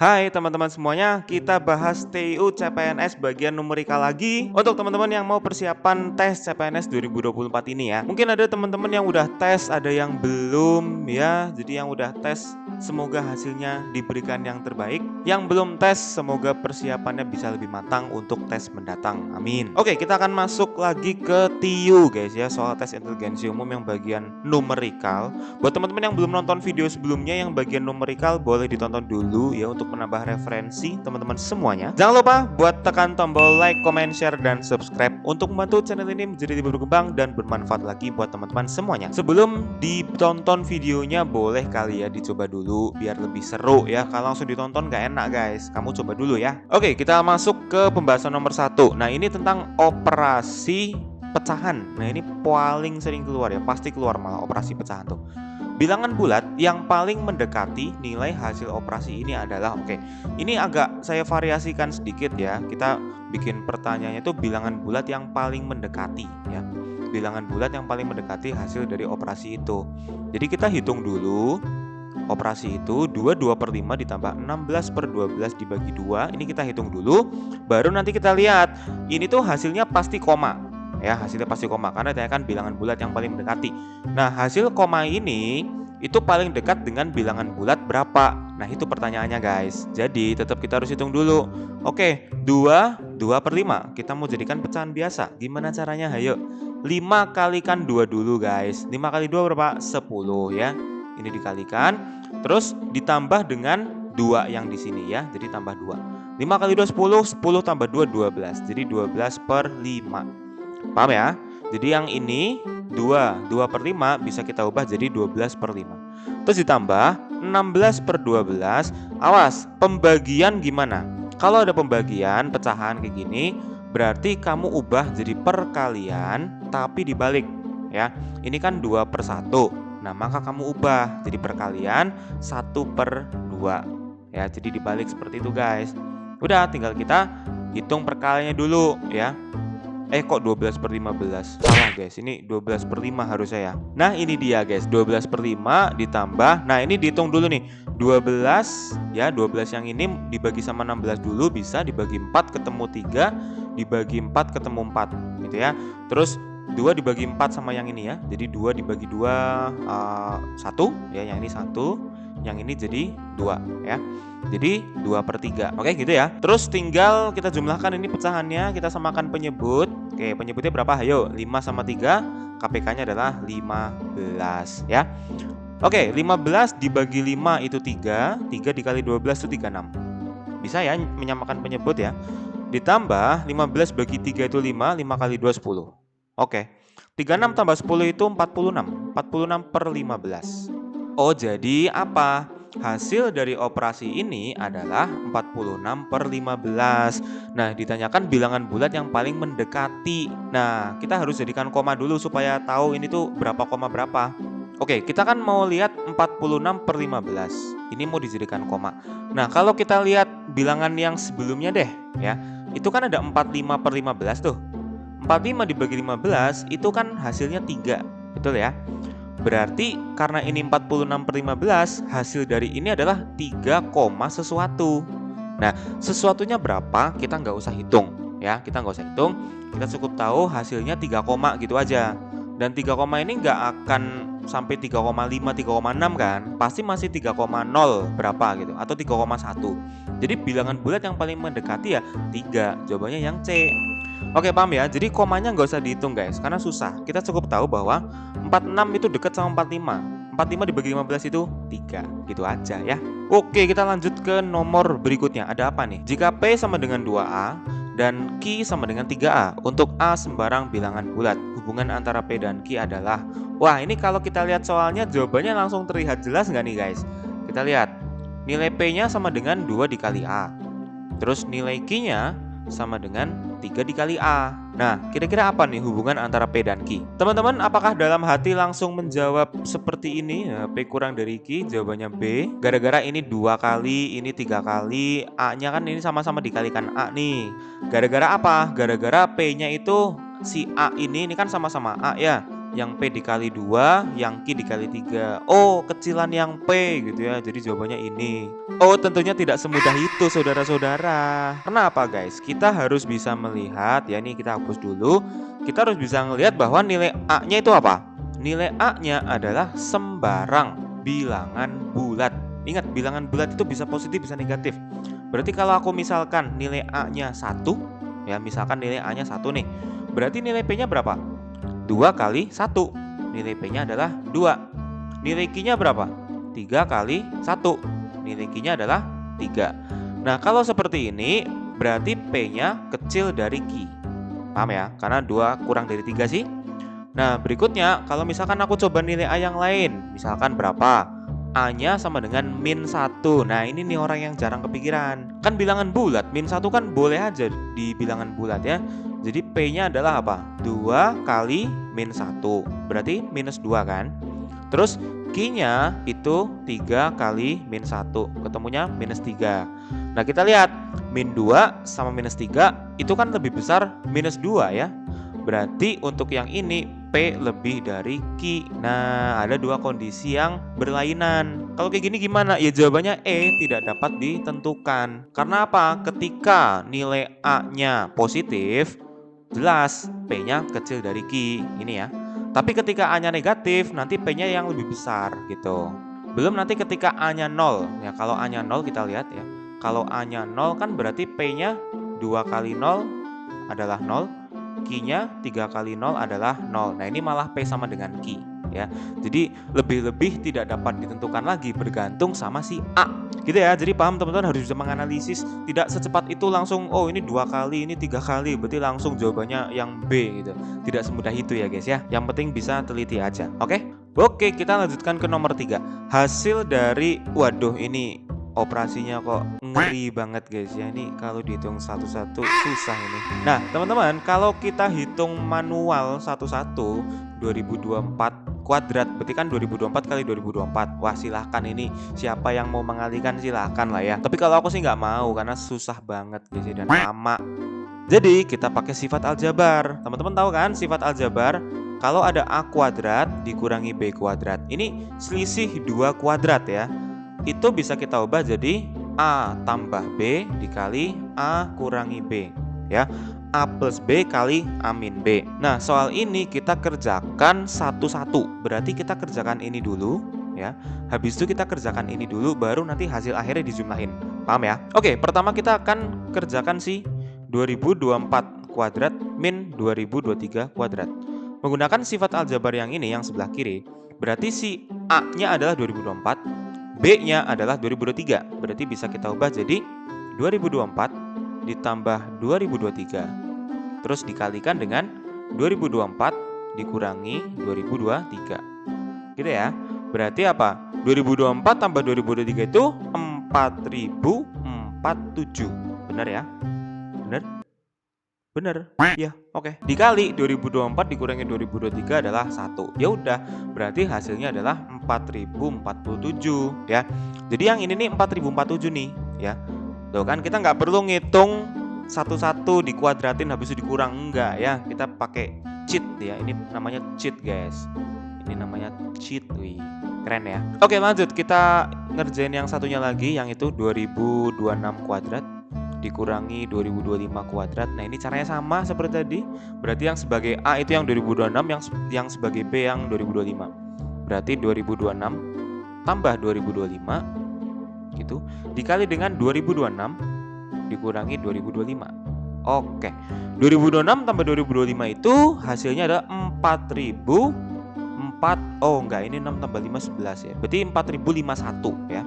Hai teman-teman semuanya, kita bahas TIU CPNS bagian numerikal lagi untuk teman-teman yang mau persiapan tes CPNS 2024 ini ya. Mungkin ada teman-teman yang udah tes, ada yang belum ya. Jadi yang udah tes semoga hasilnya diberikan yang terbaik. Yang belum tes semoga persiapannya bisa lebih matang untuk tes mendatang. Amin. Oke, kita akan masuk lagi ke TIU guys ya, soal tes inteligensi umum yang bagian numerikal. Buat teman-teman yang belum nonton video sebelumnya yang bagian numerikal boleh ditonton dulu ya untuk menambah referensi teman-teman semuanya. Jangan lupa buat tekan tombol like, comment, share, dan subscribe untuk membantu channel ini menjadi lebih berkembang dan bermanfaat lagi buat teman-teman semuanya. Sebelum ditonton videonya boleh kali ya dicoba dulu biar lebih seru ya. Kalau langsung ditonton gak enak guys, kamu coba dulu ya. Oke, kita masuk ke pembahasan nomor 1. Nah ini tentang operasi pecahan. Nah ini paling sering keluar ya, pasti keluar malah operasi pecahan tuh. Bilangan bulat yang paling mendekati nilai hasil operasi ini adalah ini agak saya variasikan sedikit ya. Kita bikin pertanyaannya itu bilangan bulat yang paling mendekati ya. Bilangan bulat yang paling mendekati hasil dari operasi itu. Jadi kita hitung dulu. Operasi itu 22/5 ditambah 16/12 dibagi 2. Ini kita hitung dulu. Baru nanti kita lihat. Ini tuh hasilnya pasti koma. Ya, hasilnya pasti koma karena ditanyakan bilangan bulat yang paling mendekati. Nah, hasil koma ini itu paling dekat dengan bilangan bulat berapa? Nah, itu pertanyaannya guys. Jadi, tetap kita harus hitung dulu. Oke, 2/5. Kita mau jadikan pecahan biasa. Gimana caranya? Hayo. 5 kalikan 2 dulu guys. 5 kali 2 berapa? 10 ya. Ini dikalikan. Terus ditambah dengan 2 yang di sini ya. Jadi tambah 2. 5 kali 2 10, 10 tambah 2 12. Jadi 12/5. Paham ya? Jadi yang ini 2/5 bisa kita ubah jadi 12/5. Terus ditambah 16/12. Awas, pembagian gimana? Kalau ada pembagian pecahan kayak gini, berarti kamu ubah jadi perkalian tapi dibalik ya. Ini kan 2/1. Nah, maka kamu ubah jadi perkalian 1/2 ya. Jadi dibalik seperti itu guys. Udah, tinggal kita hitung perkaliannya dulu ya. Kok 12/15? Salah guys, ini 12/5 harusnya ya. Nah ini dia guys, 12/5 ditambah. Nah ini dihitung dulu nih, 12 ya, 12 yang ini dibagi sama 16 dulu. Bisa dibagi 4 ketemu 3, dibagi 4 ketemu 4 gitu ya. Terus 2 dibagi 4 sama yang ini ya. Jadi 2 dibagi 2 1 ya, yang ini 1, yang ini jadi 2 ya. Jadi 2/3. Oke gitu ya. Terus tinggal kita jumlahkan ini pecahannya, kita samakan penyebut. Oke, penyebutnya berapa? Ayo, 5 sama 3, KPK-nya adalah 15 ya. Oke, 15 dibagi 5 itu 3, 3 dikali 12 itu 36. Bisa ya menyamakan penyebut ya. Ditambah 15 bagi 3 itu 5, 5 kali 2 10. Oke. 36 tambah 10 itu 46. 46/15. Oh, jadi apa? Hasil dari operasi ini adalah 46/15. Nah, ditanyakan bilangan bulat yang paling mendekati. Nah, kita harus jadikan koma dulu supaya tahu ini tuh berapa koma berapa. Oke, kita kan mau lihat 46/15. Ini mau dijadikan koma. Nah, kalau kita lihat bilangan yang sebelumnya deh ya. Itu kan ada 45/15 tuh. 45 dibagi 15 itu kan hasilnya 3. Betul ya? Berarti karena ini 46/15, hasil dari ini adalah 3, sesuatu. Nah, sesuatunya berapa kita nggak usah hitung ya, kita nggak usah hitung. Kita cukup tahu hasilnya 3 koma gitu aja. Dan 3 koma ini nggak akan sampai 3,5, 3,6 kan, pasti masih 3,0 berapa gitu, atau 3,1. Jadi bilangan bulat yang paling mendekati ya 3, jawabannya yang C. Oke, paham ya? Jadi komanya nggak usah dihitung guys, karena susah. Kita cukup tahu bahwa 46 itu dekat sama 45. 45 dibagi 15 itu 3, gitu aja ya. Oke, kita lanjut ke nomor berikutnya. Ada apa nih? Jika P sama dengan 2A dan Q sama dengan 3A, untuk A sembarang bilangan bulat, hubungan antara P dan Q adalah... Wah, ini kalau kita lihat soalnya jawabannya langsung terlihat jelas nggak nih guys? Kita lihat, nilai P-nya sama dengan 2 dikali A. Terus nilai Q-nya sama dengan 3 dikali A. Nah, kira-kira apa nih hubungan antara P dan Q? Teman-teman, apakah dalam hati langsung menjawab seperti ini? P kurang dari Q, jawabannya B. Gara-gara ini 2 kali, ini 3 kali, A-nya kan ini sama-sama dikalikan A nih. Gara-gara apa? Gara-gara P-nya itu si A ini kan sama-sama A ya. yang P dikali 2, yang Q dikali 3. Oh, kecilan yang P gitu ya. Jadi jawabannya ini. Oh, tentunya tidak semudah itu saudara-saudara. Kenapa guys? Kita harus bisa melihat, ya ini kita hapus dulu. Kita harus bisa melihat bahwa nilai A-nya itu apa? Nilai A-nya adalah sembarang bilangan bulat. Ingat, bilangan bulat itu bisa positif, bisa negatif. Berarti kalau aku misalkan nilai A-nya 1, ya misalkan nilai A-nya 1 nih. Berarti nilai P-nya berapa? 2 kali 1. Nilai P-nya adalah 2. Nilai Q-nya berapa? 3 kali 1. Nilai Q-nya adalah 3. Nah, kalau seperti ini berarti P-nya kecil dari Q. Paham ya? Karena 2 kurang dari 3 sih. Nah, berikutnya kalau misalkan aku coba nilai A yang lain. Misalkan berapa? A-nya sama dengan -1. Nah, ini nih orang yang jarang kepikiran. Kan bilangan bulat, -1 kan boleh aja di bilangan bulat ya. Jadi P-nya adalah apa? 2 kali -1. Berarti -2 kan? Terus Q-nya itu 3 kali -1. Ketemunya -3. Nah, kita lihat -2 sama -3 itu kan lebih besar -2 ya. Berarti untuk yang ini P lebih dari Q. Nah, ada dua kondisi yang berlainan. Kalau kayak gini gimana? Ya jawabannya E, tidak dapat ditentukan. Karena apa? Ketika nilai A-nya positif, jelas P-nya kecil dari Q. Ini ya. Tapi ketika A-nya negatif, nanti P-nya yang lebih besar gitu. Belum nanti ketika A-nya 0. Ya, kalau A-nya 0 kita lihat ya. Kalau A-nya 0 kan berarti P-nya 2 kali 0 adalah 0. Q-nya 3 kali 0 adalah 0. Nah, ini malah P sama dengan Q ya. Jadi lebih-lebih tidak dapat ditentukan lagi, bergantung sama si A. Gitu ya. Jadi paham teman-teman, harus bisa menganalisis, tidak secepat itu langsung oh ini 2 kali, ini 3 kali, berarti langsung jawabannya yang B gitu. Tidak semudah itu ya guys ya. Yang penting bisa teliti aja. Oke? Oke, kita lanjutkan ke nomor 3. Hasil dari waduh ini operasinya kok ngeri banget guys ya. Ini kalau dihitung satu-satu susah ini. Nah teman-teman, kalau kita hitung manual satu-satu 2024 kuadrat, berarti kan 2024 kali 2024. Wah silahkan, ini siapa yang mau mengalihkan silahkan lah ya. Tapi kalau aku sih nggak mau karena susah banget guys ya, dan lama. Jadi kita pakai sifat aljabar. Teman-teman tahu kan sifat aljabar? Kalau ada A kuadrat dikurangi B kuadrat, ini selisih 2 kuadrat ya. Itu bisa kita ubah jadi A tambah B dikali A kurangi B ya. A plus B kali A min B. Nah, soal ini kita kerjakan satu-satu. Berarti kita kerjakan ini dulu ya. Habis itu kita kerjakan ini dulu, baru nanti hasil akhirnya dijumlahin. Paham ya? Oke, pertama kita akan kerjakan si 2024 kuadrat min 2023 kuadrat. Menggunakan sifat aljabar yang ini yang sebelah kiri, berarti si A-nya adalah 2024, B-nya adalah 2023. Berarti bisa kita ubah jadi 2024 ditambah 2023. Terus dikalikan dengan 2024 dikurangi 2023. Gitu ya. Berarti apa? 2024 tambah 2023 itu 4047. Benar ya? Benar? Bener. Ya, oke. Dikali 2024 dikurangi 2023 adalah 1. Ya udah, berarti hasilnya adalah 4047 ya. Jadi yang ini nih 4047 nih ya. Tuh kan kita nggak perlu ngitung satu-satu dikuadratin habis itu dikurang, enggak ya. Kita pakai cheat ya. Ini namanya cheat, guys. Ini namanya cheat, wih. Keren ya. Oke, lanjut. Kita ngerjain yang satunya lagi, yang itu 2026 kuadrat dikurangi 2025 kuadrat. Nah, ini caranya sama seperti tadi. Berarti yang sebagai A itu yang 2026, yang sebagai B yang 2025. Berarti 2026 tambah 2025 gitu dikali dengan 2026 dikurangi 2025. Oke. 2026 tambah 2025 itu hasilnya adalah 4004. Oh, enggak, ini 6 tambah 5 11 ya. Berarti 4051 ya.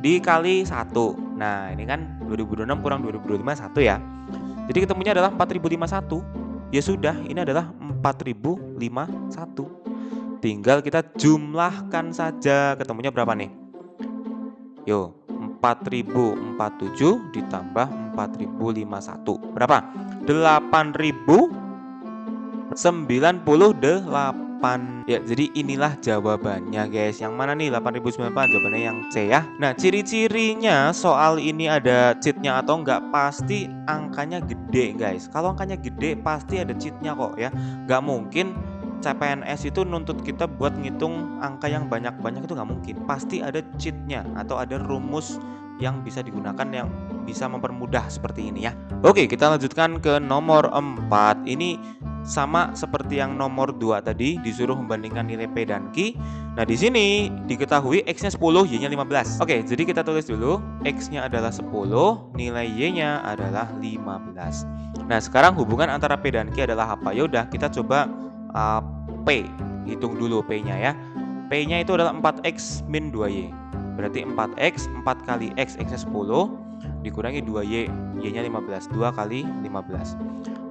Dikali 1. Nah, ini kan 2026 kurang 2025 1 ya. Jadi ketemunya adalah 4051. Ya sudah, ini adalah 4051. Tinggal kita jumlahkan saja. Ketemunya berapa nih? Yo, 4047 ditambah 4051. Berapa? 8098. Ya, jadi inilah jawabannya guys. Yang mana nih 8098? Jawabannya yang C ya. Nah, ciri-cirinya soal ini ada cheatnya atau enggak, pasti angkanya gede guys. Kalau angkanya gede pasti ada cheatnya kok ya. Nggak mungkin CPNS itu nuntut kita buat ngitung angka yang banyak-banyak itu nggak mungkin. Pasti ada cheatnya atau ada rumus yang bisa digunakan yang bisa mempermudah seperti ini ya. Oke, kita lanjutkan ke nomor 4. Ini sama seperti yang nomor 2 tadi, disuruh membandingkan nilai P dan Q. Nah, di sini diketahui X-nya 10, Y-nya 15. Oke, jadi kita tulis dulu, X-nya adalah 10, nilai Y-nya adalah 15. Nah, sekarang hubungan antara P dan Q adalah apa? Yaudah, kita coba P. Hitung dulu P-nya ya. P-nya itu adalah 4X min 2Y. Berarti 4X, 4 kali X, X-nya 10, dikurangi 2Y, Y-nya 15. 2 kali 15.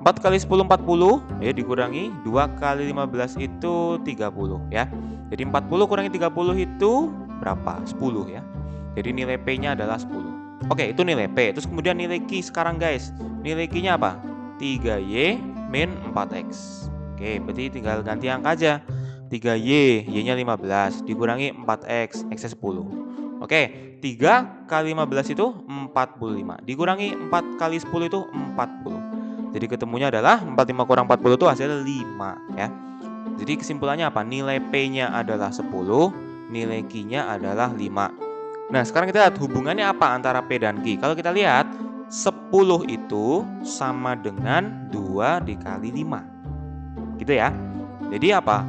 4 kali 10, 40, ya dikurangi 2 kali 15 itu 30 ya. Jadi 40 kurangi 30 itu berapa? 10 ya. Jadi nilai P-nya adalah 10. Oke, itu nilai P. Terus kemudian nilai Q sekarang guys. Nilai Q-nya apa? 3Y min 4X. Oke, berarti tinggal ganti angka aja. 3Y, Y-nya 15, dikurangi 4X, X-nya 10. Oke, 3 kali 15 itu 45, dikurangi 4 kali 10 itu 40. Jadi ketemunya adalah 45 kurang 40 itu hasilnya 5 ya. Jadi kesimpulannya apa? Nilai P-nya adalah 10, nilai Q-nya adalah 5. Nah, sekarang kita lihat hubungannya apa antara P dan Q. Kalau kita lihat 10 itu sama dengan 2 dikali 5. Gitu ya. Jadi apa?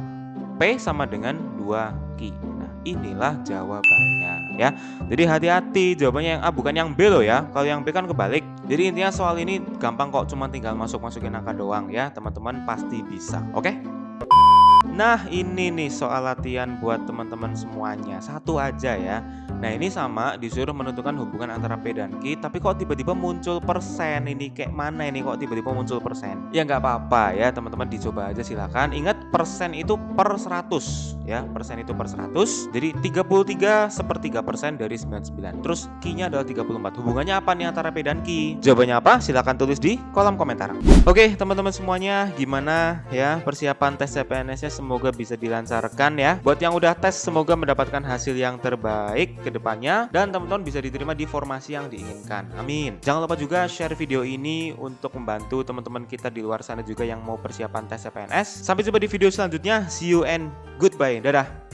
P sama dengan 2Q. Nah, inilah jawabannya ya. Jadi hati-hati, jawabannya yang A bukan yang B loh ya. Kalau yang B kan kebalik. Jadi intinya soal ini gampang kok, cuma tinggal masukin angka doang ya. Teman-teman pasti bisa. Oke? Nah, ini nih soal latihan buat teman-teman semuanya. Satu aja ya. Nah, ini sama disuruh menentukan hubungan antara P dan Q, tapi kok tiba-tiba muncul persen. Ini kayak mana ini kok tiba-tiba muncul persen? Ya nggak apa-apa ya, teman-teman dicoba aja silakan. Ingat persen itu per 100 ya. Persen itu per 100. Jadi 33/3% dari 99. Terus Q-nya adalah 34. Hubungannya apa nih antara P dan Q? Jawabannya apa? Silakan tulis di kolom komentar. Oke, teman-teman semuanya, gimana ya persiapan tes CPNS-nya? Semoga bisa dilancarkan ya. Buat yang udah tes, semoga mendapatkan hasil yang terbaik ke depannya dan teman-teman bisa diterima di formasi yang diinginkan. Amin. Jangan lupa juga share video ini untuk membantu teman-teman kita di luar sana juga yang mau persiapan tes CPNS. Sampai jumpa di video selanjutnya. See you and goodbye. Dadah.